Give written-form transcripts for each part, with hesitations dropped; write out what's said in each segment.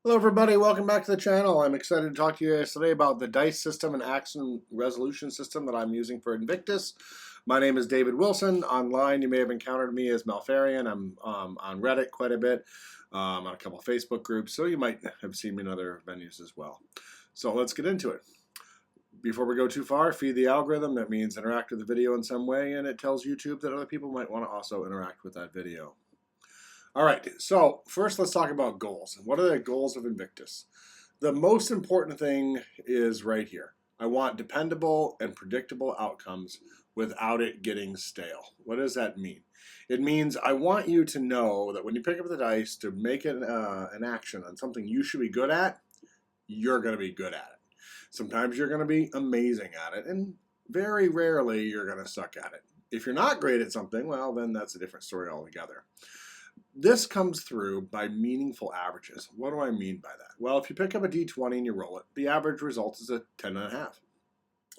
Hello everybody, welcome back to the channel. I'm excited to talk to you guys today about the dice system and action resolution system that I'm using for Invictus. My name is David Wilson. Online you may have encountered me as Malfarian. I'm on Reddit quite a bit, on a couple of Facebook groups, so you might have seen me in other venues as well. So let's get into it. Before we go too far, feed the algorithm. That means interact with the video in some way, and it tells YouTube that other people might want to also interact with that video. All right, so first let's talk about goals. What are the goals of Invictus? The most important thing is right here. I want dependable and predictable outcomes without it getting stale. What does that mean? It means I want you to know that when you pick up the dice to make an action on something you should be good at, you're going to be good at it. Sometimes you're going to be amazing at it, and very rarely you're going to suck at it. If you're not great at something, well, then that's a different story altogether. This comes through by meaningful averages. What do I mean by that? Well, if you pick up a d20 and you roll it, the average result is a 10.5.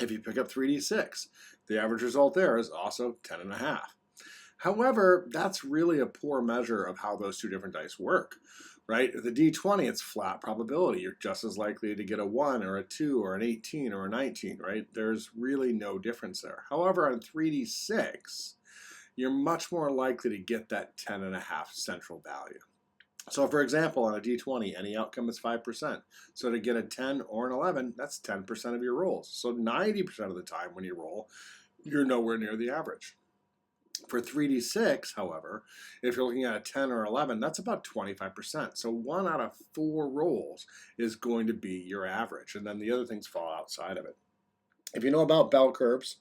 If you pick up 3d6, the average result there is also 10.5. However, that's really a poor measure of how those two different dice work, right? With the d20, it's flat probability. You're just as likely to get a 1 or a 2 or an 18 or a 19, right? There's really no difference there. However, on 3d6, you're much more likely to get that 10.5 central value. So for example, on a d20, any outcome is 5%. So to get a 10 or an 11, that's 10% of your rolls. So 90% of the time when you roll, you're nowhere near the average. For 3d6, however, if you're looking at a 10 or 11, that's about 25%. So 1 out of 4 rolls is going to be your average, and then the other things fall outside of it. If you know about bell curves,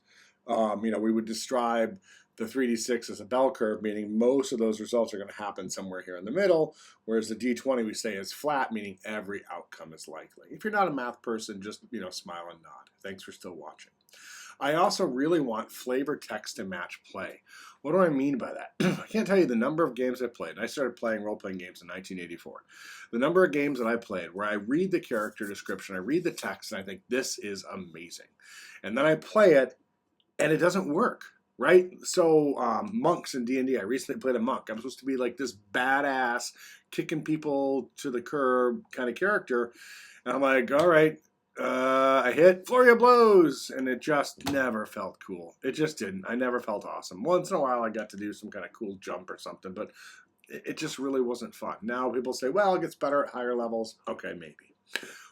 we would describe the 3d6 as a bell curve, meaning most of those results are going to happen somewhere here in the middle, whereas the d20 we say is flat, meaning every outcome is likely. If you're not a math person, just smile and nod. Thanks for still watching. I also really want flavor text to match play. What do I mean by that? I can't tell you the number of games I played. I started playing role-playing games in 1984. The number of games that I played where I read the character description, I read the text, and I think this is amazing. And then I play it, and it doesn't work. Right? So monks in D&D, I recently played a monk. I'm supposed to be like this badass, kicking people to the curb kind of character. And I'm like, all right, I hit flurry of blows. And it just never felt cool. It just didn't. I never felt awesome. Once in a while I got to do some kind of cool jump or something, but it just really wasn't fun. Now people say, well, it gets better at higher levels. Okay, maybe.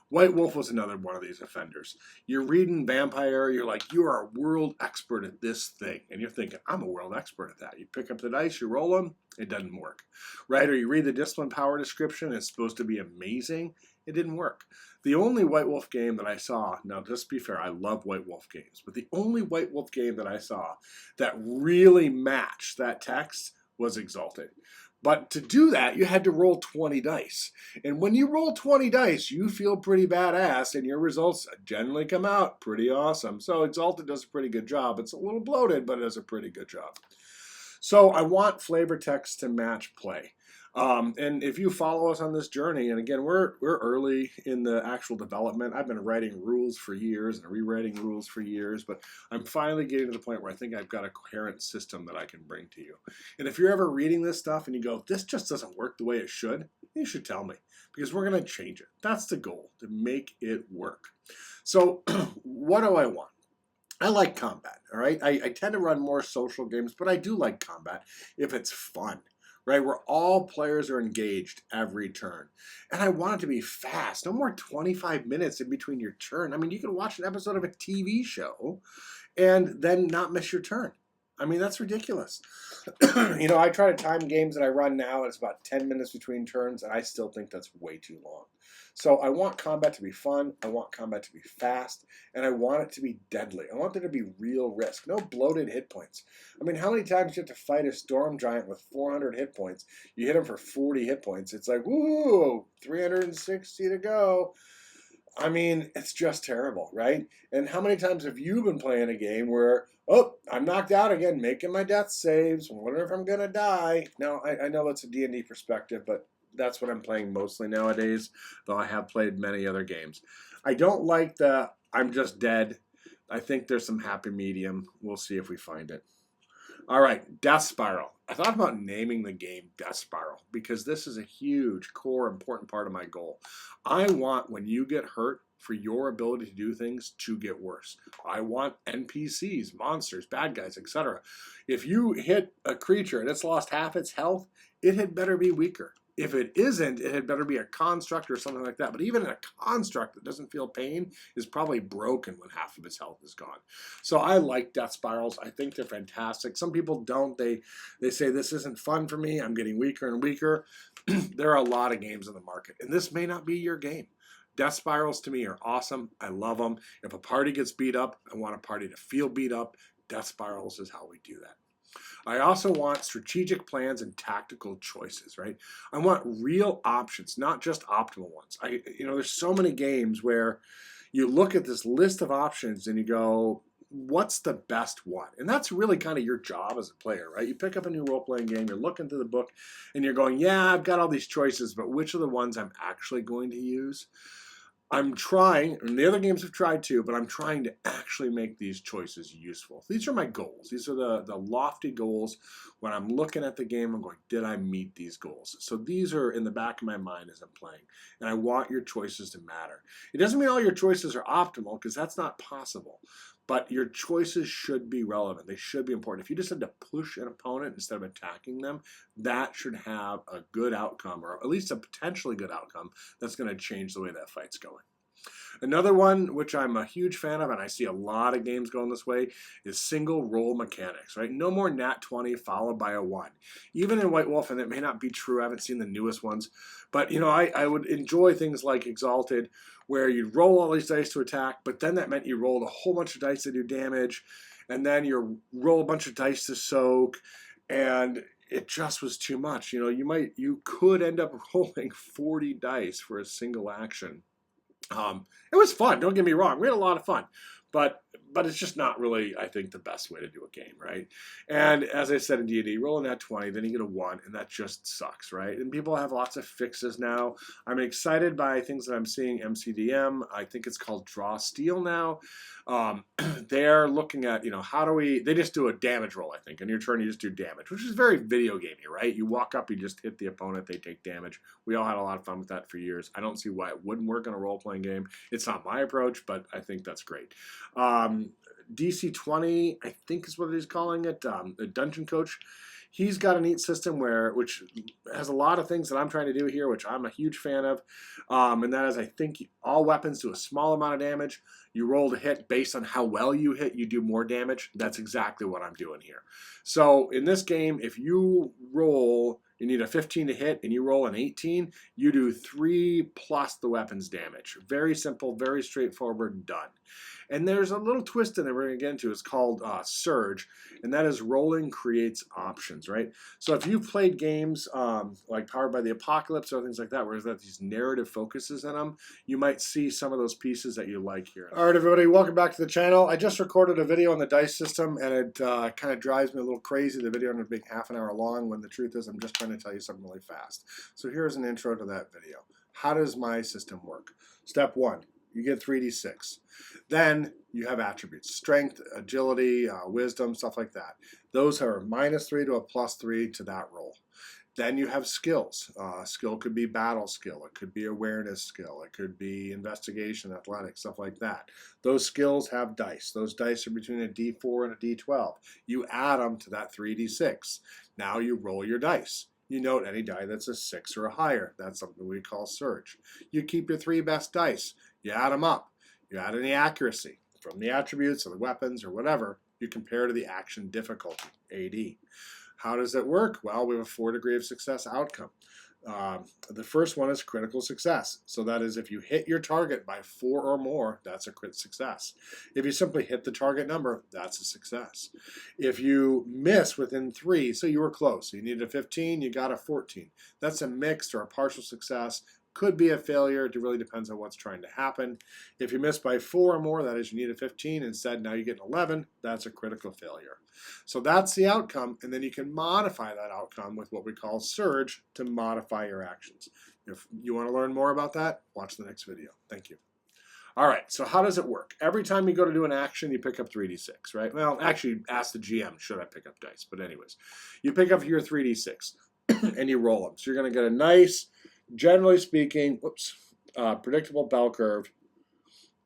White Wolf was another one of these offenders. You're reading Vampire, you're like, you are a world expert at this thing. And you're thinking, I'm a world expert at that. You pick up the dice, you roll them, it doesn't work. Right? Or you read the discipline power description, it's supposed to be amazing. It didn't work. The only White Wolf game that I saw, now just to be fair, I love White Wolf games, but the only White Wolf game that I saw that really matched that text was Exalted. But to do that, you had to roll 20 dice. And when you roll 20 dice, you feel pretty badass, and your results generally come out pretty awesome. So Exalted does a pretty good job. It's a little bloated, but it does a pretty good job. So I want flavor text to match play. And if you follow us on this journey, and again, we're early in the actual development. I've been writing rules for years and rewriting rules for years, but I'm finally getting to the point where I think I've got a coherent system that I can bring to you. And if you're ever reading this stuff and you go, this just doesn't work the way it should, you should tell me, because we're going to change it. That's the goal, to make it work. So what do I want? I like combat, all right? I tend to run more social games, but I do like combat if it's fun. Right, where all players are engaged every turn. And I want it to be fast. No more 25 minutes in between your turn. I mean, you can watch an episode of a TV show and then not miss your turn. I mean, that's ridiculous. I try to time games that I run now, and it's about 10 minutes between turns, and I still think that's way too long. So I want combat to be fun, I want combat to be fast, and I want it to be deadly. I want there to be real risk, no bloated hit points. I mean, how many times do you have to fight a storm giant with 400 hit points? You hit him for 40 hit points. It's like, woo, 360 to go. I mean, it's just terrible, right? And how many times have you been playing a game where, oh, I'm knocked out again, making my death saves, wondering if I'm going to die? Now, I know that's a D&D perspective, but that's what I'm playing mostly nowadays, though I have played many other games. I don't like the I'm just dead. I think there's some happy medium. We'll see if we find it. All right, Death Spiral. I thought about naming the game Death Spiral because this is a huge, core, important part of my goal. I want, when you get hurt, for your ability to do things to get worse. I want NPCs, monsters, bad guys, etc. If you hit a creature and it's lost half its health, it had better be weaker. If it isn't, it had better be a construct or something like that. But even a construct that doesn't feel pain is probably broken when half of its health is gone. So I like Death Spirals. I think they're fantastic. Some people don't. They say this isn't fun for me. I'm getting weaker and weaker. There are a lot of games in the market, and this may not be your game. Death Spirals to me are awesome. I love them. If a party gets beat up, I want a party to feel beat up. Death Spirals is how we do that. I also want strategic plans and tactical choices, right? I want real options, not just optimal ones. There's so many games where you look at this list of options and you go, what's the best one? And that's really kind of your job as a player, right? You pick up a new role-playing game, you're looking through the book, and you're going, yeah, I've got all these choices, but which are the ones I'm actually going to use? I'm trying, and the other games have tried too, but I'm trying to actually make these choices useful. These are my goals. These are the lofty goals. When I'm looking at the game, I'm going, did I meet these goals? So these are in the back of my mind as I'm playing, and I want your choices to matter. It doesn't mean all your choices are optimal, because that's not possible, but your choices should be relevant. They should be important. If you just had to push an opponent instead of attacking them, that should have a good outcome, or at least a potentially good outcome that's going to change the way that fight's going. Another one, which I'm a huge fan of, and I see a lot of games going this way, is single roll mechanics, right? No more nat 20 followed by a 1. Even in White Wolf, and it may not be true, I haven't seen the newest ones, but I would enjoy things like Exalted, where you'd roll all these dice to attack, but then that meant you rolled a whole bunch of dice to do damage, and then you roll a bunch of dice to soak, and it just was too much. You could end up rolling 40 dice for a single action. It was fun, don't get me wrong. We had a lot of fun, but it's just not really, I think, the best way to do a game, right? And as I said in D&D, rolling that 20, then you get a 1, and that just sucks, right? And people have lots of fixes now. I'm excited by things that I'm seeing. MCDM, I think it's called drawsteel now. They're looking at, they just do a damage roll, I think. On your turn, you just do damage, which is very video gamey, right? You walk up, you just hit the opponent, they take damage. We all had a lot of fun with that for years. I don't see why it wouldn't work in a role-playing game. It's not my approach, but I think that's great. DC 20, I think is what he's calling it, the Dungeon Coach. He's got a neat system which has a lot of things that I'm trying to do here, which I'm a huge fan of. And that is, I think, all weapons do a small amount of damage. You roll to hit based on how well you hit, you do more damage. That's exactly what I'm doing here. So in this game, if you need a 15 to hit, and you roll an 18, you do 3 plus the weapon's damage. Very simple, very straightforward, done. And there's a little twist in there we're going to get into. It's called Surge, and that is rolling creates options, right? So if you've played games like Powered by the Apocalypse or things like that, where there's got these narrative focuses in them, you might see some of those pieces that you like here. All right, everybody, welcome back to the channel. I just recorded a video on the dice system, and it kind of drives me a little crazy. The video ended up being half an hour long, when the truth is I'm just trying to tell you something really fast. So here's an intro to that video. How does my system work? Step 1. You get 3d6. Then you have attributes: strength, agility, wisdom, stuff like that. Those are -3 to a +3 to that roll. Then you have skills. Skill could be battle skill. It could be awareness skill. It could be investigation, athletics, stuff like that. Those skills have dice. Those dice are between a d4 and a d12. You add them to that 3d6. Now you roll your dice. You note any die that's a 6 or higher. That's something we call surge. You keep your 3 best dice. You add them up. You add any accuracy from the attributes or the weapons or whatever. You compare to the action difficulty, AD. How does it work? Well, we have a 4-degree of success outcome. The first one is critical success. So that is, if you hit your target by 4 or more, that's a crit success. If you simply hit the target number, that's a success. If you miss within 3, so you were close, so you needed a 15, you got a 14. That's a mixed or a partial success. Could be a failure. It really depends on what's trying to happen. If you miss by 4 or more, that is, you need a 15. Instead, now you get an 11. That's a critical failure. So that's the outcome, and then you can modify that outcome with what we call surge to modify your actions. If you want to learn more about that, watch the next video. Thank you. All right, so how does it work? Every time you go to do an action, you pick up 3d6, right? Well, actually, ask the GM, should I pick up dice? But anyways, you pick up your 3d6 and you roll them. So you're going to get a nice, generally speaking, predictable bell curve,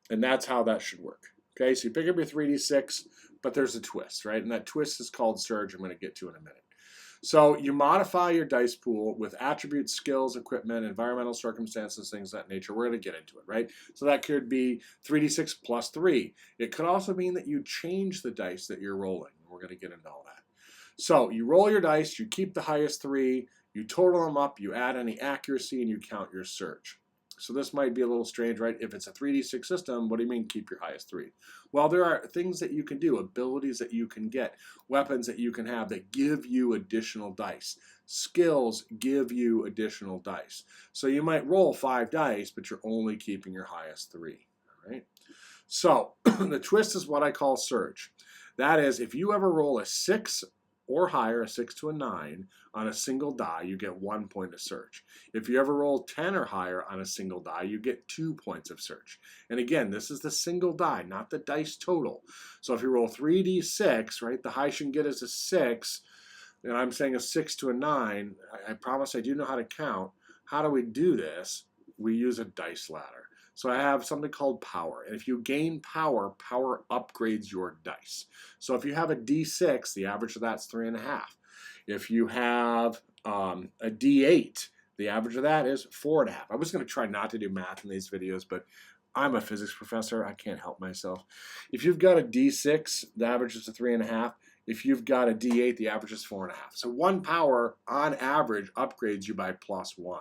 and that's how that should work. Okay, so you pick up your 3d6, but there's a twist, right? And that twist is called surge, I'm going to get to in a minute. So you modify your dice pool with attributes, skills, equipment, environmental circumstances, things of that nature. We're going to get into it, right? So that could be 3d6 plus 3. It could also mean that you change the dice that you're rolling. We're going to get into all that. So you roll your dice, you keep the highest 3, you total them up, you add any accuracy, and you count your surge. So this might be a little strange, right? If it's a 3d6 system, what do you mean keep your highest 3? Well, there are things that you can do, abilities that you can get, weapons that you can have that give you additional dice. Skills give you additional dice. So you might roll 5 dice, but you're only keeping your highest 3, all right? So the twist is what I call surge. That is, if you ever roll a 6 or higher, a 6 to a 9, on a single die, you get 1 point of surge. If you ever roll 10 or higher on a single die, you get 2 points of surge. And again, this is the single die, not the dice total. So if you roll 3d6, right, the highest you can get is a 6, and I'm saying a 6 to a 9, I promise I do know how to count. How do we do this? We use a dice ladder. So I have something called power. And if you gain power, power upgrades your dice. So if you have a d6, the average of that's 3.5. If you have a d8, the average of that is 4.5. I was going to try not to do math in these videos, but I'm a physics professor. I can't help myself. If you've got a d6, the average is a 3.5. If you've got a d8, the average is 4.5. So 1 power, on average, upgrades you by +1.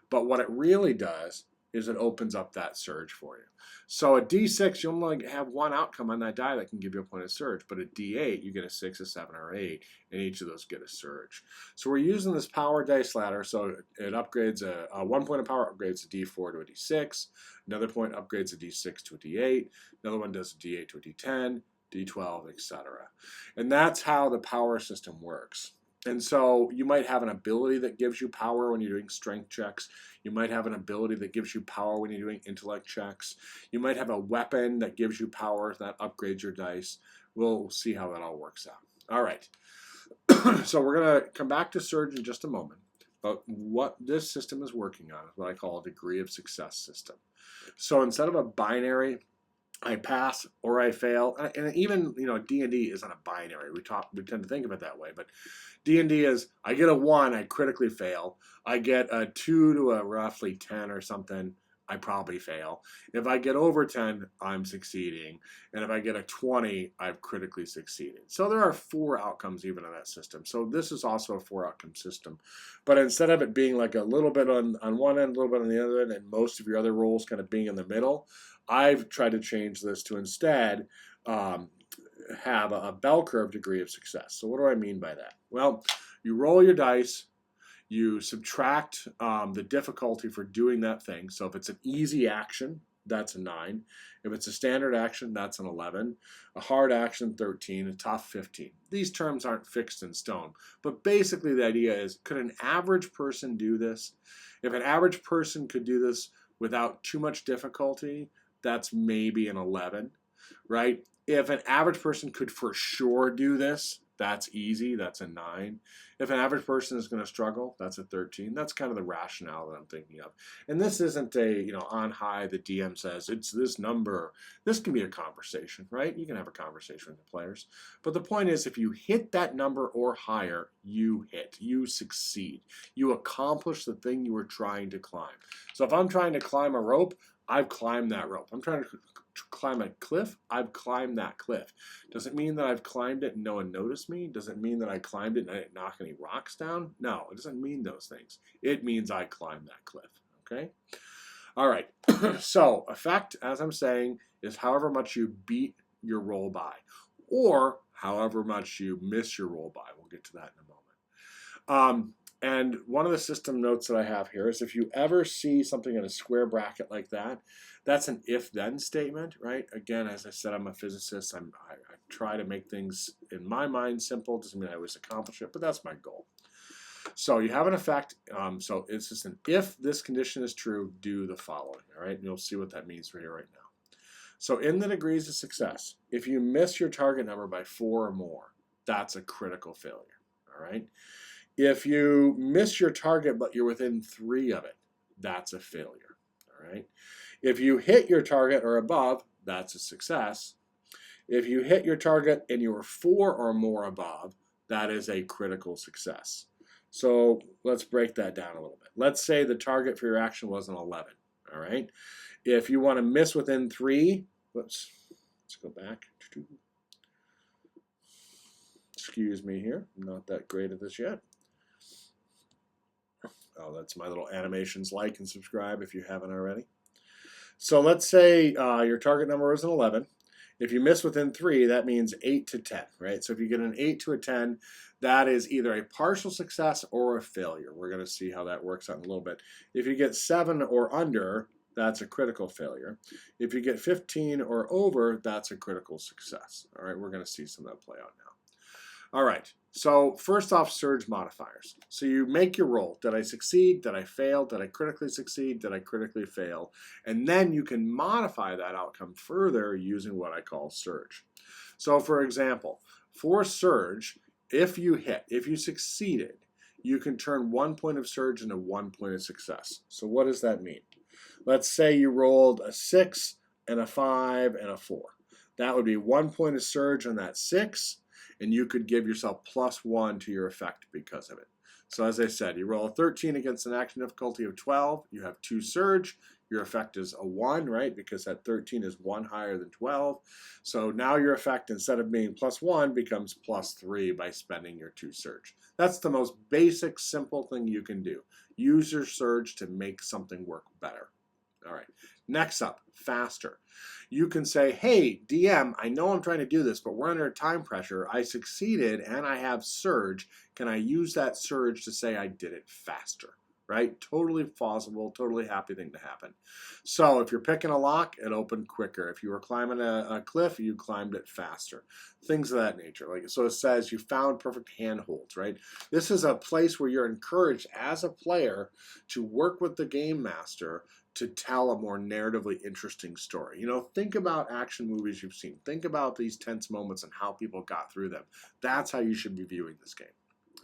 But what it really does is it opens up that surge for you. So a d6, you only have 1 outcome on that die that can give you a point of surge, but a d8, you get a 6, a 7, or 8, and each of those get a surge. So we're using this power dice ladder, so it upgrades a 1 point of power upgrades a d4 to a d6, another point upgrades a d6 to a d8, another one does a d8 to a d10, d12, etc. And that's how the power system works. And so you might have an ability that gives you power when you're doing strength checks. You might have an ability that gives you power when you're doing intellect checks. You might have a weapon that gives you power that upgrades your dice. We'll see how that all works out. All right. So we're going to come back to surge in just a moment. But what this system is working on is what I call a degree of success system. So instead of a binary, I pass or I fail, and even D&D isn't a binary. We tend to think of it that way, but D&D is I get a 1, I critically fail. I get a 2 to a roughly 10 or something, I probably fail. If I get over 10, I'm succeeding, and if I get a 20, I've critically succeeded. So there are 4 outcomes even in that system. So this is also a 4-outcome system, but instead of it being like a little bit on one end, a little bit on the other end, and most of your other rolls kind of being in the middle, I've tried to change this to instead have a bell curve degree of success. So what do I mean by that? Well, you roll your dice, you subtract the difficulty for doing that thing. So if it's an easy action, that's a 9. If it's a standard action, that's an 11. A hard action, 13. A tough, 15. These terms aren't fixed in stone. But basically the idea is, could an average person do this? If an average person could do this without too much difficulty, that's maybe an 11, right? If an average person could for sure do this, that's easy, that's a 9. If an average person is going to struggle, that's a 13. That's kind of the rationale that I'm thinking of. And this isn't a, on high, the DM says, it's this number. This can be a conversation, right? You can have a conversation with the players. But the point is, if you hit that number or higher, you hit, you succeed. You accomplish the thing you were trying to climb. So if I'm trying to climb a rope, I've climbed that rope. I'm trying to climb a cliff, I've climbed that cliff. Does it mean that I've climbed it and no one noticed me? Does it mean that I climbed it and I didn't knock any rocks down? No, it doesn't mean those things. It means I climbed that cliff, okay? All right, so effect, as I'm saying, is however much you beat your roll by, or however much you miss your roll by. We'll get to that in a moment. And one of the system notes that I have here is if you ever see something in a square bracket like that, that's an if-then statement, right? Again, as I said, I'm a physicist. I try to make things, in my mind, simple. Doesn't mean I always accomplish it, but that's my goal. So you have an effect. So it's just an if this condition is true, do the following, all right? And you'll see what that means right here, right now. So in the degrees of success, if you miss your target number by 4 or more, that's a critical failure, all right? If you miss your target but you're within 3 of it, that's a failure, all right? If you hit your target or above, that's a success. If you hit your target and you're 4 or more above, that is a critical success. So let's break that down a little bit. Let's say the target for your action was an 11, all right? If you want to miss within 3, let's go back. Excuse me here, I'm not that great at this yet. Oh, that's my little animations. Like and subscribe if you haven't already. So let's say your target number is an 11. If you miss within 3, that means 8 to 10, right? So if you get an 8 to a 10, that is either a partial success or a failure. We're going to see how that works out in a little bit. If you get 7 or under, that's a critical failure. If you get 15 or over, that's a critical success. All right, we're going to see some of that play out now. All right, so first off, surge modifiers. So you make your roll. Did I succeed? Did I fail? Did I critically succeed? Did I critically fail? And then you can modify that outcome further using what I call surge. So for example, for surge, if you hit, if you succeeded, you can turn 1 point of surge into 1 point of success. So what does that mean? Let's say you rolled a 6 and a 5 and a 4. That would be 1 point of surge on that 6, and you could give yourself +1 to your effect because of it. So as I said, you roll a 13 against an action difficulty of 12, you have 2 surge, your effect is a 1, right? Because that 13 is 1 higher than 12. So now your effect, instead of being +1, becomes +3 by spending your 2 surge. That's the most basic, simple thing you can do. Use your surge to make something work better. All right, next up, faster. You can say, hey, DM, I know I'm trying to do this, but we're under time pressure. I succeeded and I have surge. Can I use that surge to say I did it faster? Right? Totally plausible, totally happy thing to happen. So if you're picking a lock, it opened quicker. If you were climbing a cliff, you climbed it faster. Things of that nature. Like, so it says you found perfect handholds, right? This is a place where you're encouraged as a player to work with the game master to tell a more narratively interesting story. You know, think about action movies you've seen. Think about these tense moments and how people got through them. That's how you should be viewing this game.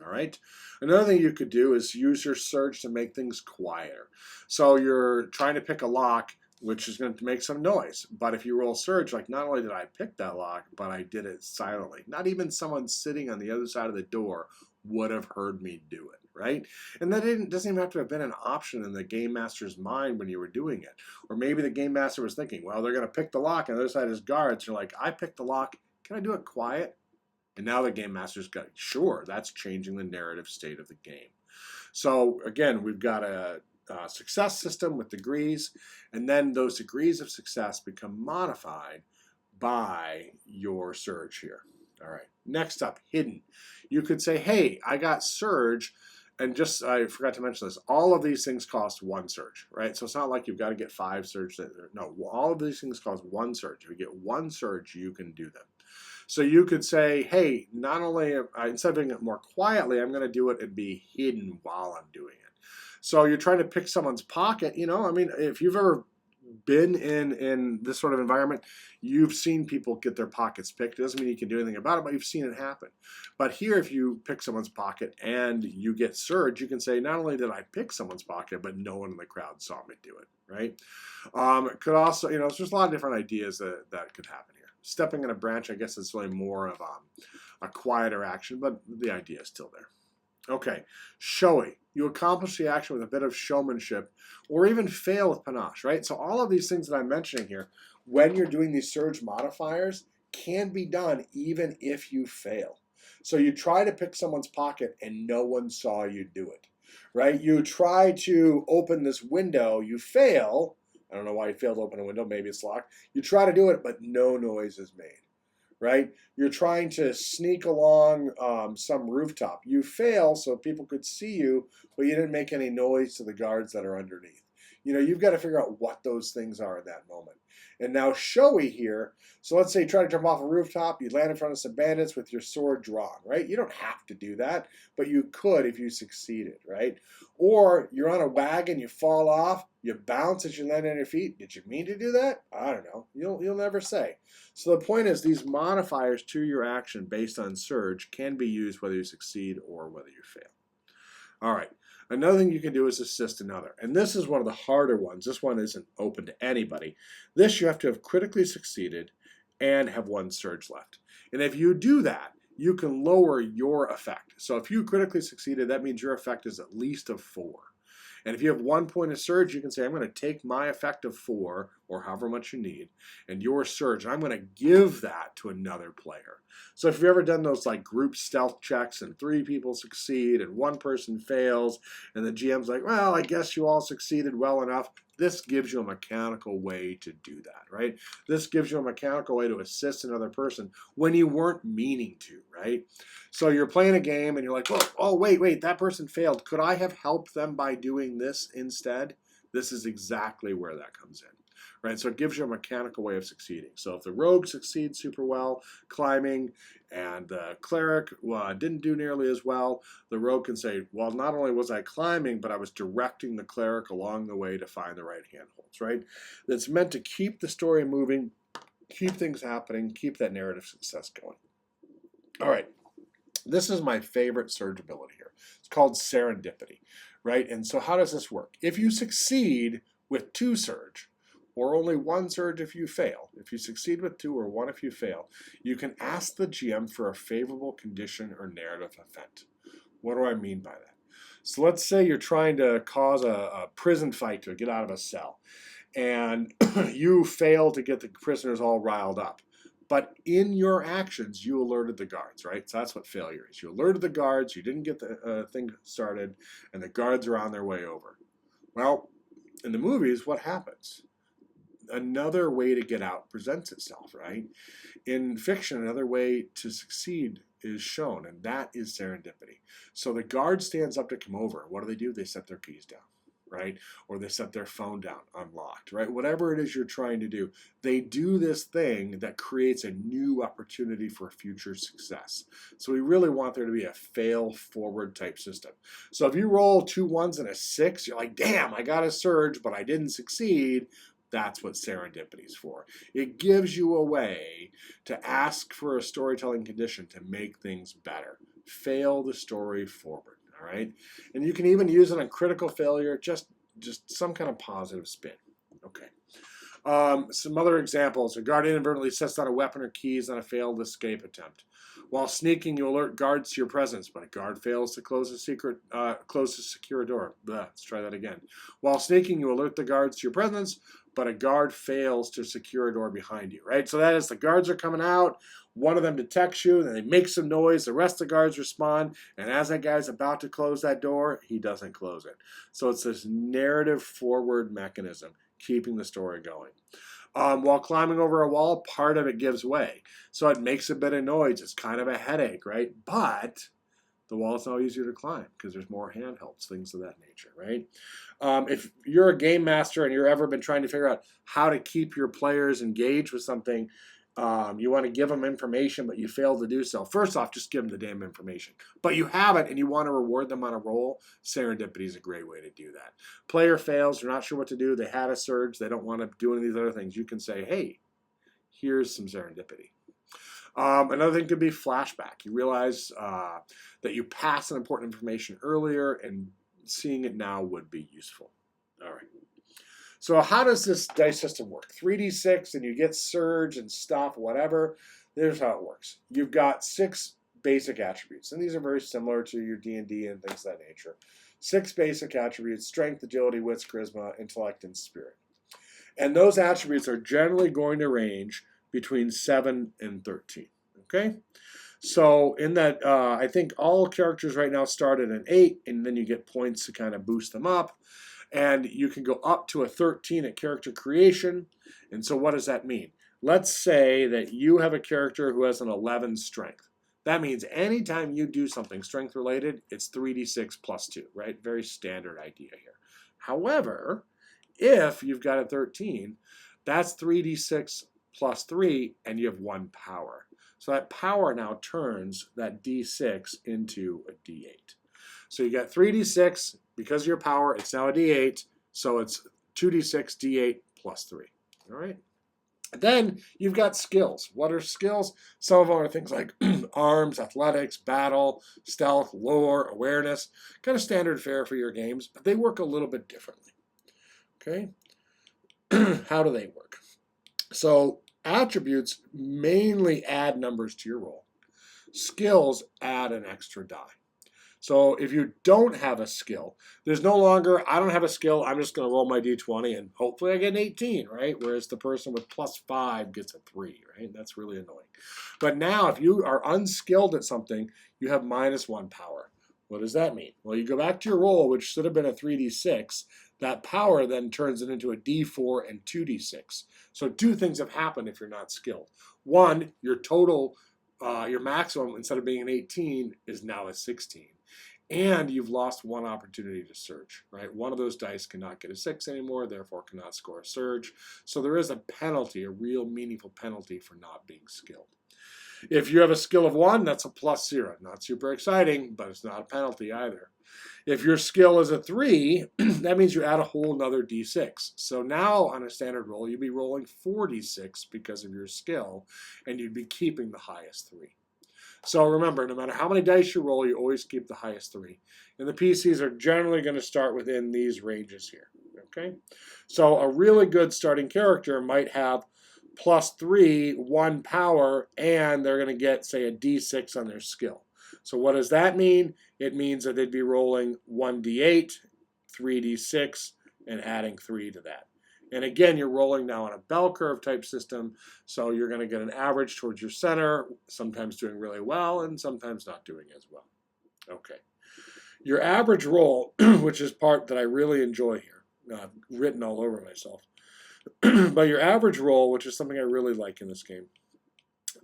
All right. Another thing you could do is use your surge to make things quieter. So you're trying to pick a lock, which is going to make some noise. But if you roll surge, like not only did I pick that lock, but I did it silently. Not even someone sitting on the other side of the door would have heard me do it, right? And that doesn't even have to have been an option in the game master's mind when you were doing it. Or maybe the game master was thinking, well, they're going to pick the lock, and the other side is guards. You're like, I picked the lock. Can I do it quiet? And now the game master's got, sure, that's changing the narrative state of the game. So again, we've got a success system with degrees, and then those degrees of success become modified by your surge here. All right, next up, hidden. You could say, hey, I got surge, and just, I forgot to mention this, all of these things cost 1 surge, right? So it's not like you've got to get 5 surge. No, all of these things cost 1 surge. If you get 1 surge, you can do them. So you could say, hey, not only, instead of doing it more quietly, I'm going to do it and be hidden while I'm doing it. So you're trying to pick someone's pocket, you know, I mean, if you've ever been in this sort of environment, you've seen people get their pockets picked. It doesn't mean you can do anything about it, but you've seen it happen. But here, if you pick someone's pocket and you get surge, you can say, not only did I pick someone's pocket, but no one in the crowd saw me do it, right? It could also, you know, there's a lot of different ideas that could happen here. Stepping in a branch, I guess it's really more of a quieter action, but the idea is still there. Okay, showy. You accomplish the action with a bit of showmanship or even fail with panache, right? So all of these things that I'm mentioning here, when you're doing these surge modifiers, can be done even if you fail. So you try to pick someone's pocket and no one saw you do it, right? You try to open this window, you fail. I don't know why you failed to open a window, maybe it's locked. You try to do it, but no noise is made. Right? You're trying to sneak along some rooftop. You fail so people could see you, but you didn't make any noise to the guards that are underneath. You know, you've got to figure out what those things are in that moment. And now showy here, so let's say you try to jump off a rooftop, you land in front of some bandits with your sword drawn, right? You don't have to do that, but you could if you succeeded, right? Or you're on a wagon, you fall off, you bounce as you land on your feet. Did you mean to do that? I don't know. You'll never say. So the point is, these modifiers to your action based on surge can be used whether you succeed or whether you fail. All right. Another thing you can do is assist another. And this is one of the harder ones. This one isn't open to anybody. This you have to have critically succeeded and have one surge left. And if you do that, you can lower your effect. So if you critically succeeded, that means your effect is at least of 4. And if you have 1 point of surge, you can say, I'm going to take my effect of 4, or however much you need, and your surge, and I'm going to give that to another player. So if you've ever done those like group stealth checks and 3 people succeed and 1 person fails, and the GM's like, well, I guess you all succeeded well enough, this gives you a mechanical way to do that, right? This gives you a mechanical way to assist another person when you weren't meaning to, right? So you're playing a game and you're like, oh, wait, that person failed. Could I have helped them by doing this instead? This is exactly where that comes in. Right, so it gives you a mechanical way of succeeding. So if the rogue succeeds super well climbing and the cleric didn't do nearly as well, the rogue can say, well, not only was I climbing, but I was directing the cleric along the way to find the right handholds, right? That's meant to keep the story moving, keep things happening, keep that narrative success going. All right, this is my favorite surge ability here. It's called serendipity, right? And so how does this work? If you succeed with 2 surge, or only 1 surge if you fail. If you succeed with 2 or 1 if you fail, you can ask the GM for a favorable condition or narrative event. What do I mean by that? So let's say you're trying to cause a prison fight to get out of a cell, and you fail to get the prisoners all riled up. But in your actions, you alerted the guards, right? So that's what failure is. You alerted the guards, you didn't get the thing started, and the guards are on their way over. Well, in the movies, what happens? Another way to get out presents itself, right? In fiction, another way to succeed is shown, and that is serendipity. So the guard stands up to come over. What do? They set their keys down, right? Or they set their phone down unlocked, right? Whatever it is you're trying to do, they do this thing that creates a new opportunity for future success. So we really want there to be a fail forward type system. So if you roll 2 1s and a 6, you're like, damn, I got a surge, but I didn't succeed. That's what serendipity is for. It gives you a way to ask for a storytelling condition to make things better. Fail the story forward, all right? And you can even use it on critical failure, just some kind of positive spin. Okay. Some other examples. A guard inadvertently sets down a weapon or keys on a failed escape attempt. While sneaking, you alert guards to your presence, but a guard fails to close a secure door. Let's try that again. While sneaking, you alert the guards to your presence, but a guard fails to secure a door behind you, right? So that is, the guards are coming out, one of them detects you, then they make some noise, the rest of the guards respond, and as that guy's about to close that door, he doesn't close it. So it's this narrative forward mechanism, keeping the story going. While climbing over a wall, part of it gives way. So it makes a bit of noise. It's kind of a headache, right? But the wall is now easier to climb because there's more handhelds, things of that nature, right? If you're a game master and you've ever been trying to figure out how to keep your players engaged with something, you want to give them information, but you fail to do so. First off, just give them the damn information. But you have it and you want to reward them on a roll, serendipity is a great way to do that. Player fails, they're not sure what to do, they had a surge, they don't want to do any of these other things. You can say, hey, here's some serendipity. Another thing could be flashback. You realize that you passed an important information earlier and seeing it now would be useful. All right. So how does this dice system work? 3d6 and you get surge and stuff, whatever. Here's how it works. You've got 6 basic attributes, and these are very similar to your D&D and things of that nature. 6 basic attributes: strength, agility, wits, charisma, intellect, and spirit. And those attributes are generally going to range between 7 and 13, okay? So in that, I think all characters right now start at an 8, and then you get points to kind of boost them up. And you can go up to a 13 at character creation. And so what does that mean? Let's say that you have a character who has an 11 strength. That means anytime you do something strength related, it's 3d6 plus 2, right? Very standard idea here. However, If you've got a 13, that's 3d6 plus 3, and you have 1 power. So that power now turns that d6 into a d8. So you got 3d6, because of your power, it's now a d8, so it's 2d6, d8 plus 3. All right? Then you've got skills. What are skills? Some of them are things like arms, athletics, battle, stealth, lore, awareness. Kind of standard fare for your games, but they work a little bit differently. Okay? How do they work? So attributes mainly add numbers to your roll. Skills add an extra die. So if you don't have a skill, there's no longer, I don't have a skill, I'm just going to roll my d20 and hopefully I get an 18, right? Whereas the person with plus 5 gets a 3, right? That's really annoying. But now if you are unskilled at something, you have minus 1 power. What does that mean? Well, you go back to your roll, which should have been a 3d6. That power then turns it into a d4 and 2d6. So 2 things have happened if you're not skilled. One, your total, your maximum, instead of being an 18, is now a 16. And you've lost 1 opportunity to surge, right? One of those dice cannot get a 6 anymore, therefore cannot score a surge. So there is a penalty, a real meaningful penalty for not being skilled. If you have a skill of 1, that's a plus 0. Not super exciting, but it's not a penalty either. If your skill is a 3, that means you add a whole nother d6. So now on a standard roll, you'd be rolling 4d6 because of your skill, and you'd be keeping the highest 3. So remember, no matter how many dice you roll, you always keep the highest 3. And the PCs are generally going to start within these ranges here. Okay? So a really good starting character might have plus 3, 1 power, and they're going to get, say, a d6 on their skill. So what does that mean? It means that they'd be rolling 1d8, 3d6, and adding 3 to that. And again, you're rolling now on a bell curve type system, so you're going to get an average towards your center, sometimes doing really well and sometimes not doing as well. Okay. Your average roll, which is part that I really enjoy here, I've written all over myself, but your average roll, which is something I really like in this game,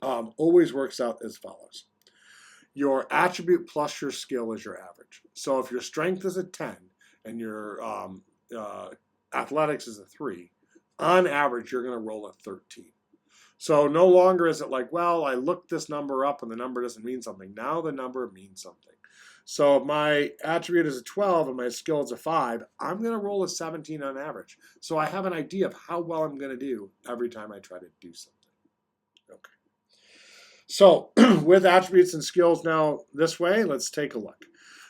always works out as follows. Your attribute plus your skill is your average. So if your strength is a 10 and your athletics is a 3, on average, you're going to roll a 13. So no longer is it like, well, I looked this number up and the number doesn't mean something. Now the number means something. So if my attribute is a 12 and my skill is a 5, I'm going to roll a 17 on average. So I have an idea of how well I'm going to do every time I try to do something. Okay. So with attributes and skills now this way, let's take a look.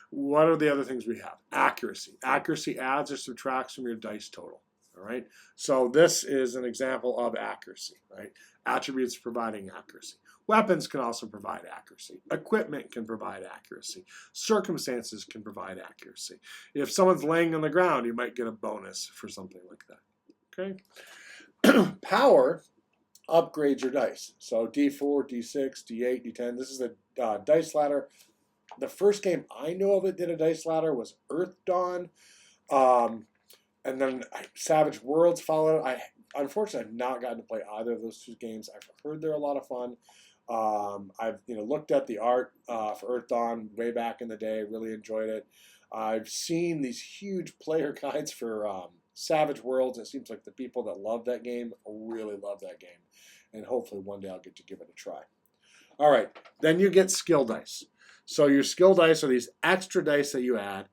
What are the other things we have? Accuracy. Accuracy adds or subtracts from your dice total. All right. So this is an example of accuracy, right? Attributes providing accuracy. Weapons can also provide accuracy. Equipment can provide accuracy. Circumstances can provide accuracy. If someone's laying on the ground, you might get a bonus for something like that. Okay. Power upgrades your dice. So D4, D6, D8, D10. This is the dice ladder. The first game I know of that did a dice ladder was Earth Dawn. And then Savage Worlds followed. I unfortunately have not gotten to play either of those 2 games. I've heard they're a lot of fun. I've looked at the art for Earth Dawn way back in the day. Really enjoyed it. I've seen these huge player guides for Savage Worlds. It seems like the people that love that game really love that game. And hopefully one day I'll get to give it a try. All right. Then you get skill dice. So your skill dice are these extra dice that you add.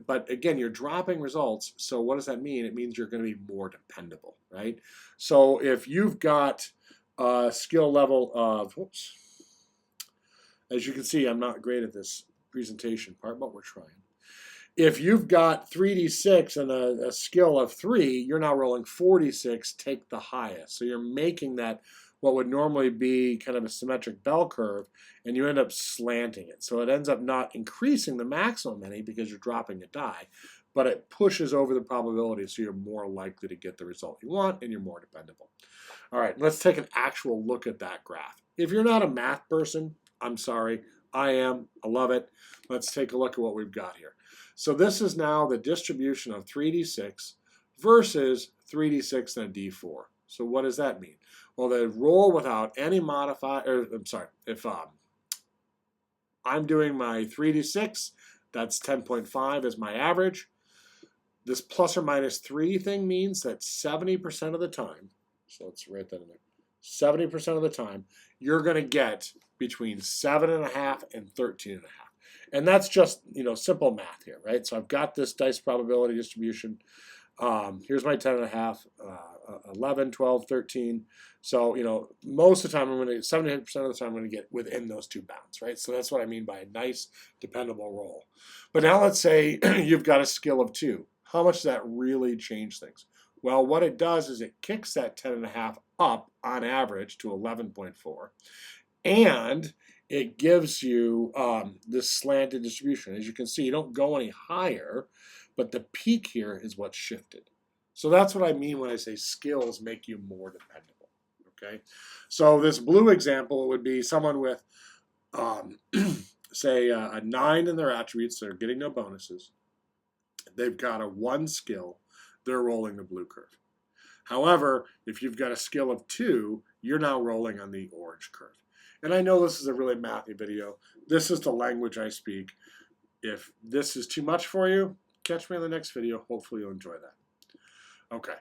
But again, you're dropping results. So what does that mean? It means you're going to be more dependable, right? So if you've got a skill level of, as you can see, I'm not great at this presentation part, but we're trying. If you've got 3d6 and a skill of 3, you're now rolling 4d6, take the highest. So you're making that what would normally be kind of a symmetric bell curve, and you end up slanting it. So it ends up not increasing the maximum any because you're dropping a die, but it pushes over the probability so you're more likely to get the result you want and you're more dependable. All right, let's take an actual look at that graph. If you're not a math person, I'm sorry, I am. I love it. Let's take a look at what we've got here. So this is now the distribution of 3d6 versus 3d6 and a d4. So what does that mean? Well, they roll without any modifier, if I'm doing my 3d6, that's 10.5 as my average. This plus or minus 3 thing means that 70% of the time, so let's write that in there, 70% of the time, you're going to get between 7.5 and 13.5. And that's just, simple math here, right? So I've got this dice probability distribution. Here's my 10.5, 11, 12, 13. So, most of the time, 70% of the time, I'm going to get within those two bounds, right? So that's what I mean by a nice, dependable roll. But now let's say you've got a skill of 2. How much does that really change things? Well, what it does is it kicks that 10.5 up on average to 11.4. And it gives you this slanted distribution. As you can see, you don't go any higher, but the peak here is what's shifted. So that's what I mean when I say skills make you more dependable. Okay, so this blue example would be someone with, say, a 9 in their attributes. They're getting no bonuses. They've got a 1 skill. They're rolling the blue curve. However, if you've got a skill of 2, you're now rolling on the orange curve. And I know this is a really mathy video. This is the language I speak. If this is too much for you, catch me in the next video. Hopefully you'll enjoy that. Okay.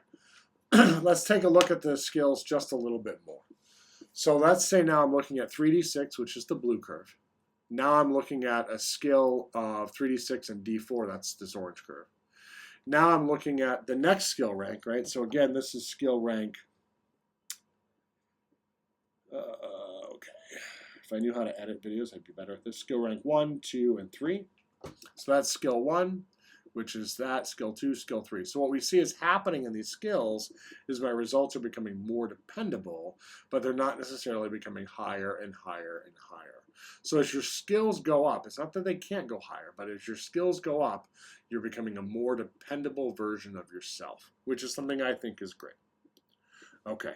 Let's take a look at the skills just a little bit more. So let's say now I'm looking at 3d6, which is the blue curve. Now I'm looking at a skill of 3d6 and d4. That's this orange curve. Now I'm looking at the next skill rank, right? So again, this is skill rank. Okay. If I knew how to edit videos, I'd be better at this. Skill rank 1, 2, and 3. So that's skill 1, which is that, skill 2, skill 3. So what we see is happening in these skills is my results are becoming more dependable, but they're not necessarily becoming higher and higher and higher. So as your skills go up, it's not that they can't go higher, but as your skills go up, you're becoming a more dependable version of yourself, which is something I think is great. Okay,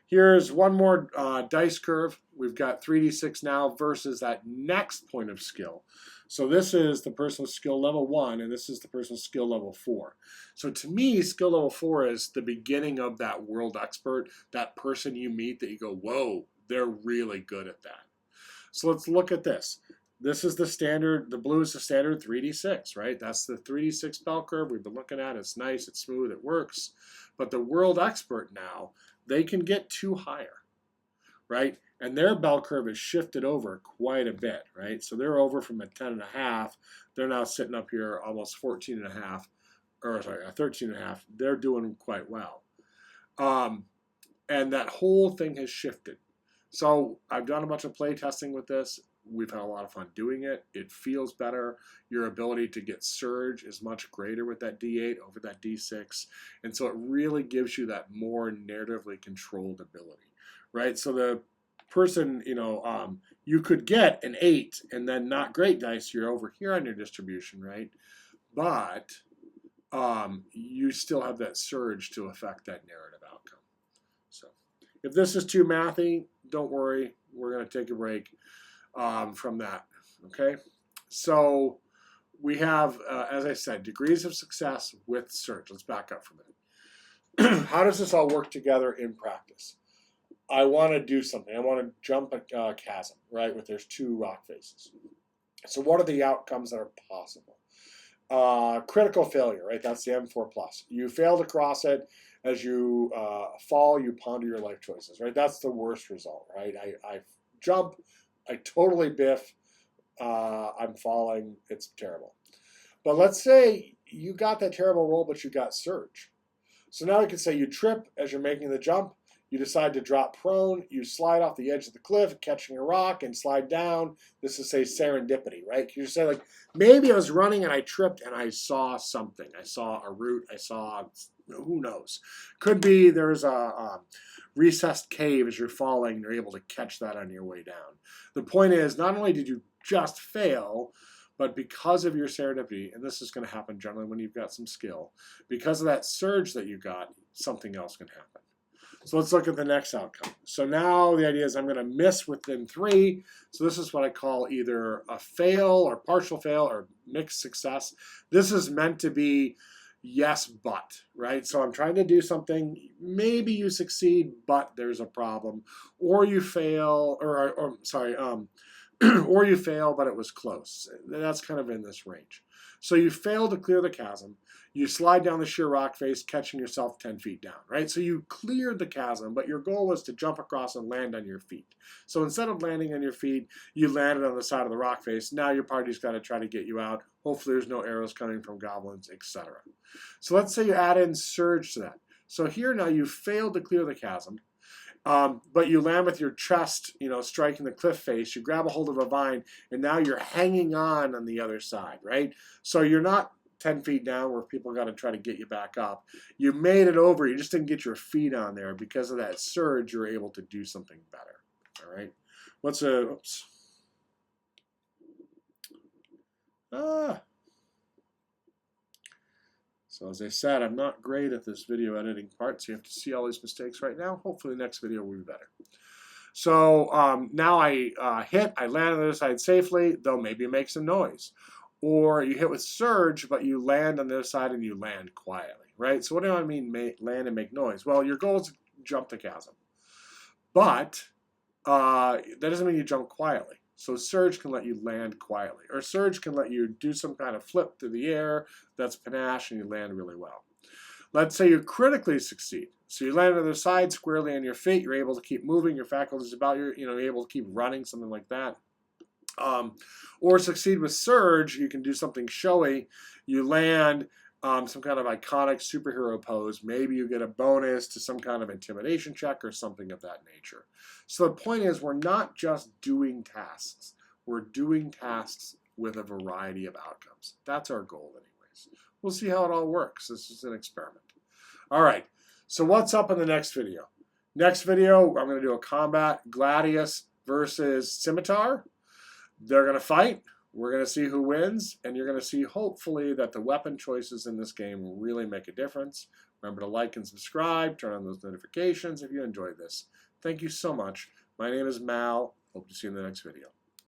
here's one more dice curve. We've got 3d6 now versus that next point of skill. So this is the person with skill level 1, and this is the person with skill level 4. So to me, skill level 4 is the beginning of that world expert, that person you meet that you go, whoa, they're really good at that. So let's look at this. This is the standard, the blue is the standard 3d6, right? That's the 3d6 bell curve we've been looking at. It's nice, it's smooth, it works. But the world expert now, they can get 2 higher, right? And their bell curve is shifted over quite a bit, right? So they're over from a 10.5. They're now sitting up here almost 14.5, or sorry, 13.5. They're doing quite well. And that whole thing has shifted. So I've done a bunch of play testing with this. We've had a lot of fun doing it. It feels better. Your ability to get surge is much greater with that D8 over that D6. And so it really gives you that more narratively controlled ability, right? So the person, you could get an 8 and then not great dice. You're over here on your distribution, right? But you still have that surge to affect that narrative outcome. So if this is too mathy, don't worry. We're going to take a break from that, okay? So we have, as I said, degrees of success with surge. Let's back up from it. How does this all work together in practice? I want to do something. I want to jump a chasm, right, where there's 2 rock faces. So what are the outcomes that are possible? Critical failure, right? That's the M4+. You fail to cross it. As you fall, you ponder your life choices, right? That's the worst result, right? I jump, I totally biff, I'm falling, it's terrible. But let's say you got that terrible roll, but you got surge. So now you can say you trip as you're making the jump, you decide to drop prone, you slide off the edge of the cliff, catching a rock and slide down. This is, say, serendipity, right? You say, like, maybe I was running and I tripped and I saw something. I saw a root, I saw, who knows. Could be there's a recessed cave as you're falling, you're able to catch that on your way down. The point is, not only did you just fail, but because of your serendipity, and this is going to happen generally when you've got some skill, because of that surge that you got, something else can happen. So let's look at the next outcome. So now the idea is I'm going to miss within 3. So this is what I call either a fail or partial fail or mixed success. This is meant to be yes, but, right? So I'm trying to do something, maybe you succeed, but there's a problem. Or you fail, or you fail, but it was close. That's kind of in this range. So you fail to clear the chasm. You slide down the sheer rock face, catching yourself 10 feet down, right? So you cleared the chasm, but your goal was to jump across and land on your feet. So instead of landing on your feet, you landed on the side of the rock face. Now your party's got to try to get you out. Hopefully there's no arrows coming from goblins, etc. So let's say you add in surge to that. So here now you failed to clear the chasm. But you land with your chest, striking the cliff face. You grab a hold of a vine, and now you're hanging on the other side, right? So you're not 10 feet down where people got to try to get you back up. You made it over. You just didn't get your feet on there. Because of that surge, you're able to do something better, all right? Oops. So as I said, I'm not great at this video editing part, so you have to see all these mistakes right now. Hopefully the next video will be better. So now I land on the other side safely, though maybe it makes some noise. Or you hit with surge, but you land on the other side and you land quietly, right? So what do I mean land and make noise? Well, your goal is to jump the chasm. But that doesn't mean you jump quietly. So surge can let you land quietly. Or surge can let you do some kind of flip through the air that's panache and you land really well. Let's say you critically succeed. So you land on the other side squarely on your feet. You're able to keep moving. Your faculties about you. You're able to keep running, something like that. Or succeed with surge. You can do something showy. You land some kind of iconic superhero pose. Maybe you get a bonus to some kind of intimidation check or something of that nature. So the point is, we're not just doing tasks. We're doing tasks with a variety of outcomes. That's our goal anyways. We'll see how it all works. This is an experiment. All right, so what's up in the next video? Next video, I'm going to do a combat Gladius versus Scimitar. They're going to fight. We're going to see who wins, and you're going to see, hopefully, that the weapon choices in this game will really make a difference. Remember to like and subscribe, turn on those notifications if you enjoyed this. Thank you so much. My name is Mal. Hope to see you in the next video.